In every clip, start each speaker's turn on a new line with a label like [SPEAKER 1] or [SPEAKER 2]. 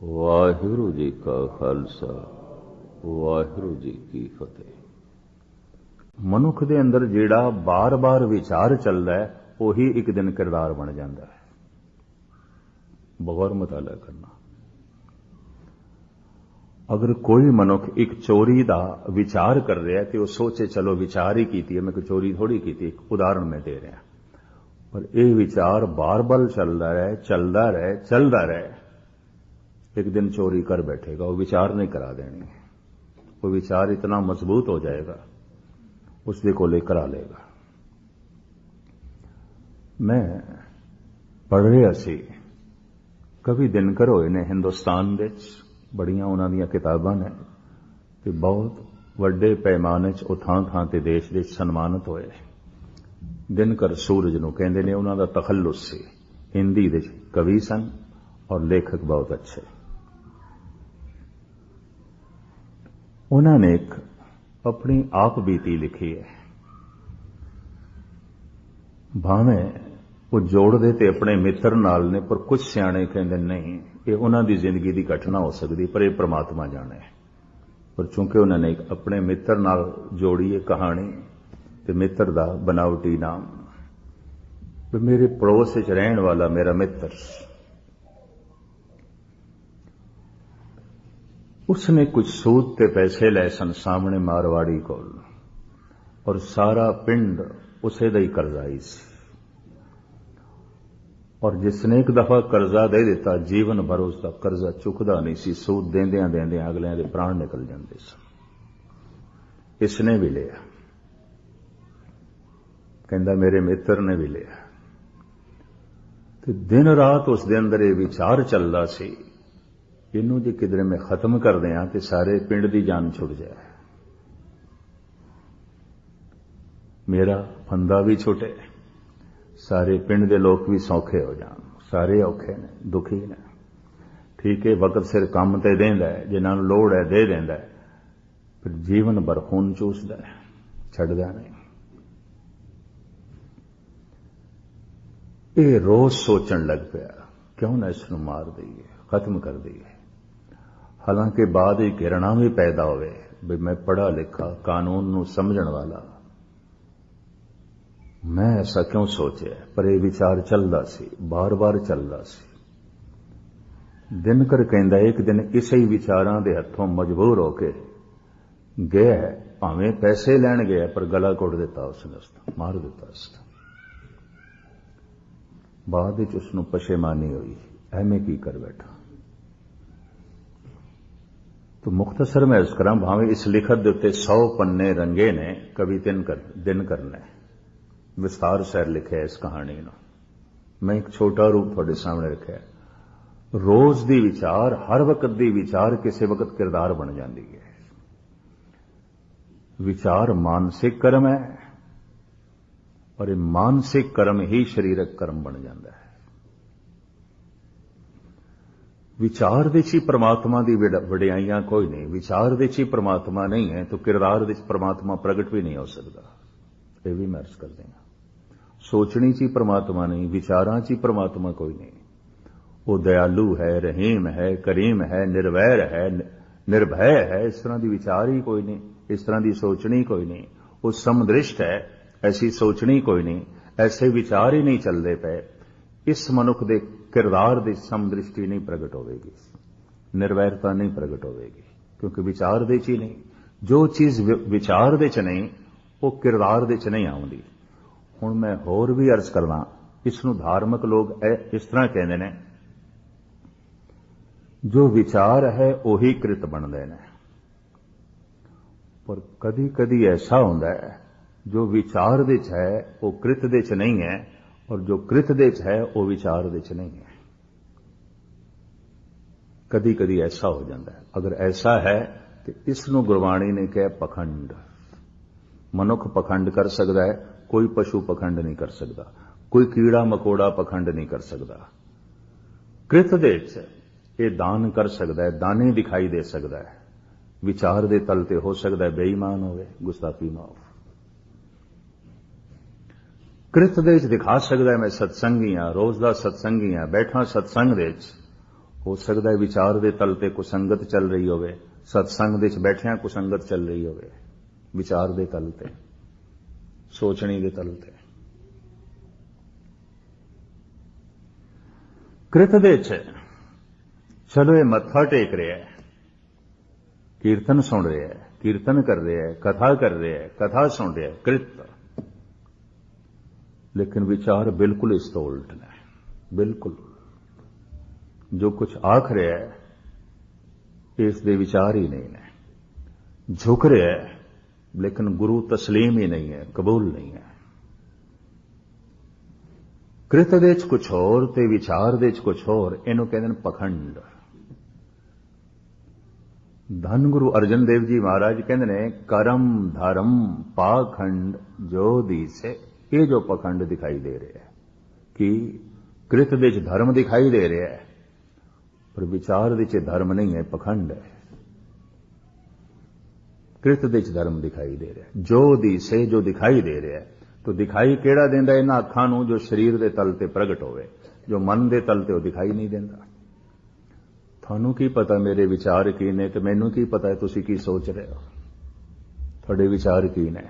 [SPEAKER 1] ਵਾਹਿਗੁਰੂ ਜੀ ਕਾ ਖਾਲਸਾ ਵਾਹਿਗੁਰੂ ਜੀ ਕੀ ਫਤਿਹ। ਮਨੁੱਖ ਦੇ ਅੰਦਰ ਜਿਹੜਾ ਬਾਰ-ਬਾਰ ਵਿਚਾਰ ਚੱਲਦਾ ਹੈ ਉਹੀ ਇੱਕ ਦਿਨ ਕਿਰਦਾਰ ਬਣ ਜਾਂਦਾ ਹੈ। ਬਗੌਰ ਮਤਾਲਾ ਕਰਨਾ। ਅਗਰ ਕੋਈ ਮਨੁੱਖ ਇੱਕ ਚੋਰੀ ਦਾ ਵਿਚਾਰ ਕਰ ਰਿਹਾ ਤੇ ਉਹ ਸੋਚੇ ਚਲੋ ਵਿਚਾਰ ਹੀ ਕੀਤੀ ਹੈ, ਮੈਂ ਕੋਈ ਚੋਰੀ ਥੋੜੀ ਕੀਤੀ, ਇੱਕ ਉਦਾਹਰਣ ਮੈਂ ਦੇ ਰਿਹਾ, ਪਰ ਇਹ ਵਿਚਾਰ ਬਾਰ-ਬਾਰ ਚੱਲਦਾ ਰਹੇ, एक दिन चोरी कर बैठेगा, वो विचार नहीं करा देनी, वो विचार इतना मजबूत हो जाएगा उसके को लेकर आ लेगा। मैं पढ़ रहा सी कवि दिनकर होए ने हिंदुस्तान दे बड़ियां उन्हां दीयां किताबां ने ते बहुत वड्डे पैमाने च थां थां ते देश दे सन्मानित होए। दिनकर सूरज नूं कहंदे ने, उन्हां दा तखल्लुस सी, हिंदी दे कवि सन और लेखक बहुत अच्छे। उन्होंने एक अपनी आप बीती लिखी है, भावें वो जोड़ते ते अपने मित्र नाल ने, पर कुछ सियाणे कहते नहीं ये उन्हां दी जिंदगी की घटना हो सकती, पर यह परमात्मा जाने। पर चूंकि उन्होंने एक अपने मित्र नाल जोड़ी है कहानी, ते मित्र दा बनावटी नाम, मेरे पड़ोस च रहन वाला मेरा मित्र, उसने कुछ सूद ते पैसे ले सन सामने मारवाड़ी को, और सारा पिंड उसे दा ही कर्जाई सी, और जिसने एक दफा कर्जा दे दिता जीवन भर उसका कर्जा चुकदा नहीं सी, सूद देंदियां देंदियां अगलियां दे प्राण निकल जाते सन। इसने भी लिया, कहंदा मेरे मित्र ने भी लिया, ते दिन रात उस दे अंदर ये विचार चलदा सी, इनू जे किधरे में खत्म कर दें तो सारे पिंड की जान छुट जाए, मेरा फंदा भी छुटे, सारे पिंड के लोग भी सौखे हो जान, सारे औखे ने दुखी ने। ठीक है, वक्त सिर काम ते देंदा है, जिन्होंने लोड़ है दे देंदा है, फिर जीवन भर खून चूसदा है, छड्डदा नहीं। ये रोज सोचन लग पिया क्यों ना इसनू मार दईए, खत्म कर दईए। हालांकि बाद ही घृणा भी पैदा होवे भी मैं पढ़ा लिखा कानून नू समझण वाला, मैं ऐसा क्यों सोचे, पर यह विचार चलदा सी, बार बार चलदा सी। दिनकर कहंदा एक दिन इसे ही विचारां दे हथों मजबूर होके गया, भावें पैसे लैण गया पर गला घुट दिता उसने, उसने मार दिता उसने। बाद विच उसनूं पछेमानी हुई, एवें की कर बैठा। तो मुख्तसर मैं अर्ज करा, भावें इस लिखत दे उत्ते 100 पन्ने रंगे ने कवि दिनकर ने, विस्तार सैर लिखे इस कहानी नूं, मैं एक छोटा रूप तुहाडे सामने रखिया। रोज दी विचार, हर वक्त दी विचार किसी वक्त किरदार बन जाती है। विचार मानसिक कर्म है और ये मानसिक कर्म ही शरीरक कर्म बन जाता है। विचार दे च परमात्मा की वडियाइयां कोई नहीं, विचार दे च परमात्मा नहीं है तो किरदार दे परमात्मा प्रगट भी नहीं हो सकता, यह भी मैं अर्ज कर देंगे। सोचनी च परमात्मा नहीं, विचारां च परमात्मा कोई नहीं। वो दयालु है, रहीम है, करीम है, निर्वैर है, निर्भय है, इस तरह की विचार ही कोई नहीं, इस तरह की सोचनी कोई नहीं। वो समदृष्ट है, ऐसी सोचनी कोई नहीं, ऐसे विचार ही नहीं चलते पे। इस मनुख दे किरदार दी समदृष्टि नहीं प्रगट होगी, निर्वैरता नहीं प्रगट होगी, क्योंकि विचार दे च ही नहीं। जो चीज विचार दे च नहीं वो किरदार दे च नहीं आउंदी। हुण मैं होर भी अर्ज करना, इसनूं धार्मिक लोग इस तरह कहते हैं, जो विचार है उही कृत बनते हैं, पर कदी कदी ऐसा होता है जो विचार दे च है वो कृत दे च नहीं है, और जो कृत दे च है वो विचार दे च नहीं है। कदी कदी ऐसा हो जाता है। अगर ऐसा है तो इसनूं गुरबाणी ने कहा पखंड। मनुख पखंड कर सकता है, कोई पशु पखंड नहीं कर सकता, कोई कीड़ा मकोड़ा पखंड नहीं कर सकता। कृत दे च ये दान कर सकता है, दाने दिखाई दे सकता है, विचार दे तल ते हो सकता है बेईमान होवे, गुस्ताखी ना हो। कृत दे दिखा सकता है मैं सत्संगी हाँ, रोज का सत्संगी हाँ, बैठा सत्संग दे, हो सकता है विचार के तल ते कुसंगत चल रही होवे, सत्संग दे बैठिया कुसंगत चल रही होवे, विचार के तल ते, सोचनी के तल ते। कृत दे चलो ये मत्था टेक रहा है, कीर्तन सुन रहा है, कीर्तन कर रहा है, कथा कर रहा है, कथा सुन रहा है, कृत, लेकिन विचार बिल्कुल इस तो उल्ट ने, बिल्कुल जो कुछ आख रहा है इस दे विचार ही नहीं ने, झुक रहा है लेकिन गुरु तस्लीम ही नहीं है, कबूल नहीं है। कृत दे कुछ होर ते विचार दे कुछ होर, इनू कहते पखंड। धन गुरु अर्जन देव जी महाराज कहते ने करम धर्म पाखंड जो दिसे, ये जो पखंड दिखाई दे रहे हैं कि कृत दे धर्म दिखाई दे रहा है पर विचार दे धर्म नहीं है, पखंड है। कृत दे धर्म दिखाई दे रहा है, जो दिसे जो दिखाई दे रहा है, तो दिखाई केड़ा देंदा इन्हां अखां नूं जो शरीर दे तल ते प्रगट होवे, जो मन दे तल ते वो दिखाई नहीं देंदा। थानू की पता मेरे विचार की ने, ते मैनू की पता है तुसी की सोच रहे हो, थोड़े विचार की ने,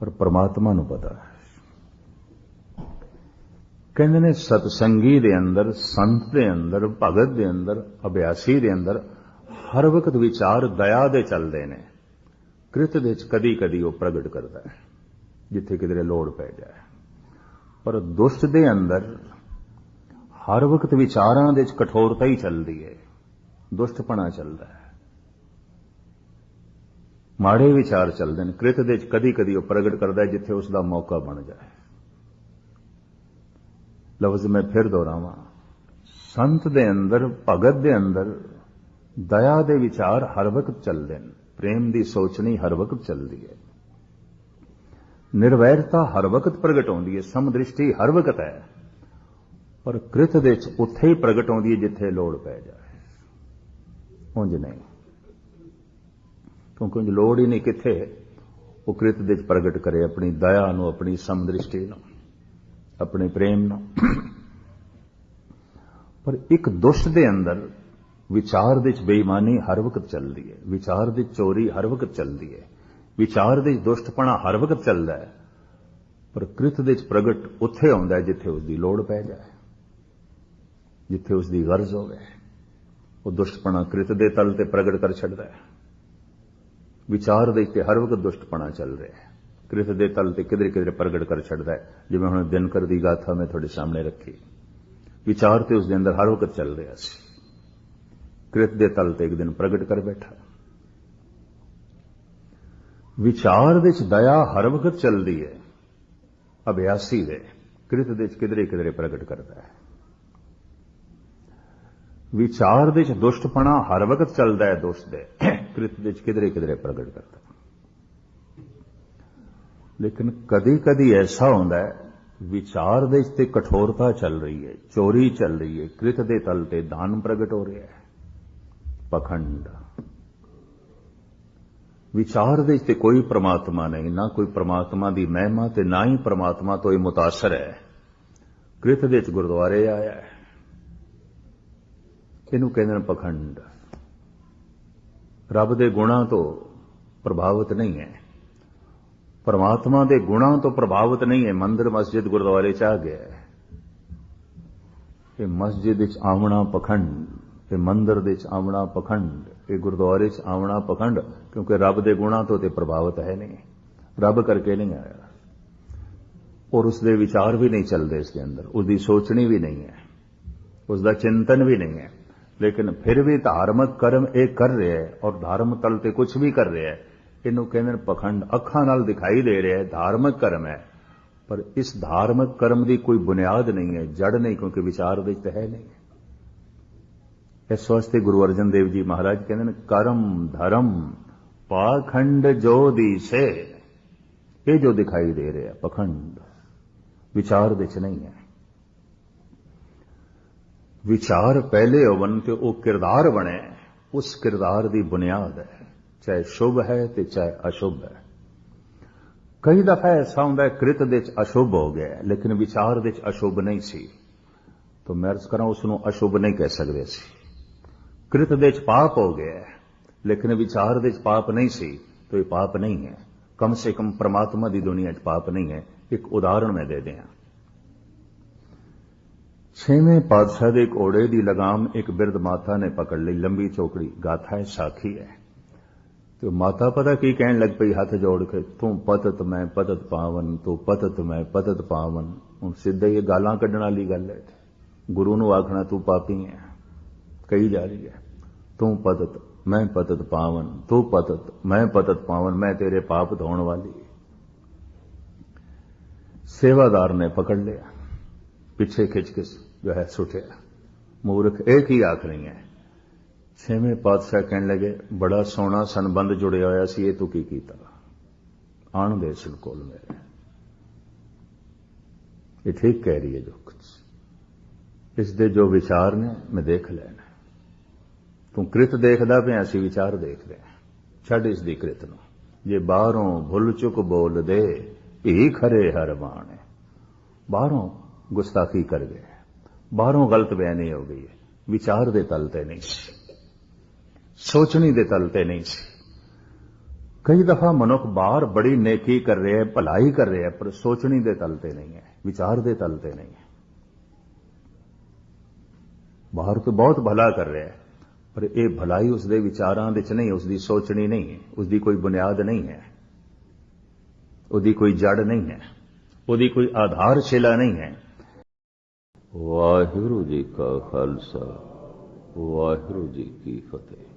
[SPEAKER 1] पर परमात्मा नू पता है। कहंदे ने सतसंगी दे अंदर, संत दे अंदर, भगत दे अंदर, अभ्यासी दे अंदर हर वक्त विचार दया दे चलते ने। कृत दे कदी कदी वो प्रगट करता है जिथे किधरे लोड़ पै जाए, पर दुष्ट दे अंदर हर वक्त विचारां दे कठोरता ही चलती है, दुष्टपना चलता है, माड़े विचार चलते हैं। कृत दे कदी कदी वो प्रगट करता है जिथे उसका मौका बन जाए। लफ्ज मैं फिर दोहरावां, संत दे अंदर, भगत दे अंदर दया दे विचार हर वक्त चलते हैं, प्रेम की सोचनी हर वक्त चलती है, निर्वैरता हर वक्त प्रगट होती है, समदृष्टि हर वक्त है, पर कृत दे उत्थे ही प्रगट होती है जिथे लोड़ पै जाए, उंज नहीं, क्योंकि उंज लोड़ ही नहीं किथे वो कृत दे प्रगट करे अपनी दया नूं, अपनी समदृष्टि नूं, अपने प्रेम नूं। पर एक दुष्ट दे अंदर विचार दे बेईमानी हर वक्त चलती है, विचार दे चोरी हर वक्त चलती है, विचार दे दुष्टपना हर वक्त चलता है, पर कृत दे प्रगट उत्थे आउंदा है जिथे उसकी लोड़ पै जाए, जिथे उसकी गर्ज होवे, वो दुष्टपना कृत दे तल ते प्रगट कर छड़दा है। विचार दे ते हर वक्त दुष्टपना चल रहा है, कृत दे तल ते किधरे किधरे प्रगट कर छड़दा है। जिवें हुण दिनकर दी गाथा मैं तुहाडे सामने रखी, विचार ते उसके अंदर हर वक्त चल रहा सी, कृत दे तल ते एक दिन प्रगट कर बैठा। विचार दे दया हर वक्त चलती है, अभ्यासी दे कृत दे किधरे किधरे प्रगट करता है। विचार दे दुष्टपना हर वक्त चलता है, दुष्ट दे कृत दे किधरे किधरे प्रगट करता है। लेकिन कदी कदी ऐसा होता है विचार दे ते कठोरता चल रही है, चोरी चल रही है, कृत दे तल ते दान प्रगट हो रहा है, पखंड। विचार दे ते कोई परमात्मा नहीं, ना कोई परमात्मा दी महिमा ते ना ही परमात्मा तो ये मुतासर है। कृत दे गुरुद्वारे आया है, इनू कहते पखंड। रब दे गुणा तो प्रभावित नहीं है, परमात्मा दे गुणा तो प्रभावित नहीं है। मंदिर मस्जिद गुरुद्वारे च आ गया है, ये मस्जिद च आवना पखंड, ये मंदिर दे आवना पखंड, ये गुरुद्वारे च आवना पखंड, क्योंकि रब दे गुणा तो ते प्रभावित है नहीं, रब करके नहीं आया, और उसके विचार भी नहीं चलते इसके अंदर, उसकी सोचनी भी नहीं है, उसका चिंतन भी नहीं है। लेकिन फिर भी धार्मिक कर्म एक कर रहे हैं और धर्म तल ते कुछ भी कर रहे हैं, इनू कहते पखंड। अखां नाल दिखाई दे रहा है धार्मिक कर्म है, पर इस धार्मिक कर्म की कोई बुनियाद नहीं है, जड़ नहीं, क्योंकि विचार विच है नहीं। इस वास्ते गुरु अर्जन देव जी महाराज कहते कर्म धर्म पाखंड जो दिसे, ये जो दिखाई दे रहे हैं पखंड, विचार विच नहीं है। विचार पहले होवन ते वो किरदार बने, उस किरदार की बुनियाद है, चाहे शुभ है तो चाहे अशुभ है। कई दफा ऐसा होता है कृत दे अशुभ हो गया, लेकिन विचार दे अशुभ नहीं सी, तो मैं अर्ज करा उसनों अशुभ नहीं कह सकते सी। कृत दे च पाप हो गया है, लेकिन विचार दे च पाप नहीं सी, तो ये पाप नहीं है। कम से कम परमात्मा की दुनिया च पाप नहीं है। एक उदाहरण मैं दे दिया। 6वें पातशाह के घोड़े की लगाम एक बिरध माता ने पकड़ ली, लंबी चौकड़ी, गाथा है, साखी है। तो माता पता की कहन लग पई हाथ जोड़ के, तू पतत मैं पतत पावन, तू पतत मैं पतत पावन। हुण सीधे ये गालां कड्ढण वाली गल है। गुरु नूं आखना तू पापी है, कही जा रही है। तू पतत मैं पतत पावन, तू पतत मैं पतत पावन, मैं तेरे पाप धोण वाली। सेवादार ने पकड़ लिया, पीछे खिंच के जो है सुटिया। मूर्ख एक ही आख रही है। 6वें पातशाह कहने लगे, बड़ा सोहना संबंध जुड़िया होया सी, ये तू की कीता? आण दे सन कोल मेरे। ये ठीक कह रही है जो कुछ, इसके जो विचार ने मैं देख लेना। तू कृत देखदा पिया, असीं विचार देखदे हां। छड्ड इसदी कृत नूं। जे बाहरों भुल चुक बोल दे, भी खरे हर बाणे। बाहरों गुस्ताखी कर गए, बाहरों गलत बयानी हो गई है, विचार दे तलते नहीं सी, सोचनी दे तलते नहीं सी। कई दफा मनुख बाहर बड़ी नेकी कर रहे हैं, भलाई कर रहे हैं, पर सोचनी दे तलते नहीं है, विचार दे तलते नहीं है। बाहर तो बहुत भला कर रहे हैं, पर यह भलाई उसके विचारां विच नहीं, उसकी सोचनी नहीं है, उसकी कोई बुनियाद नहीं है, उसकी कोई जड़ नहीं है, उसकी कोई आधारशिला नहीं है। वाहिगुरू जी का खालसा, वाहिगुरू जी की फतेह।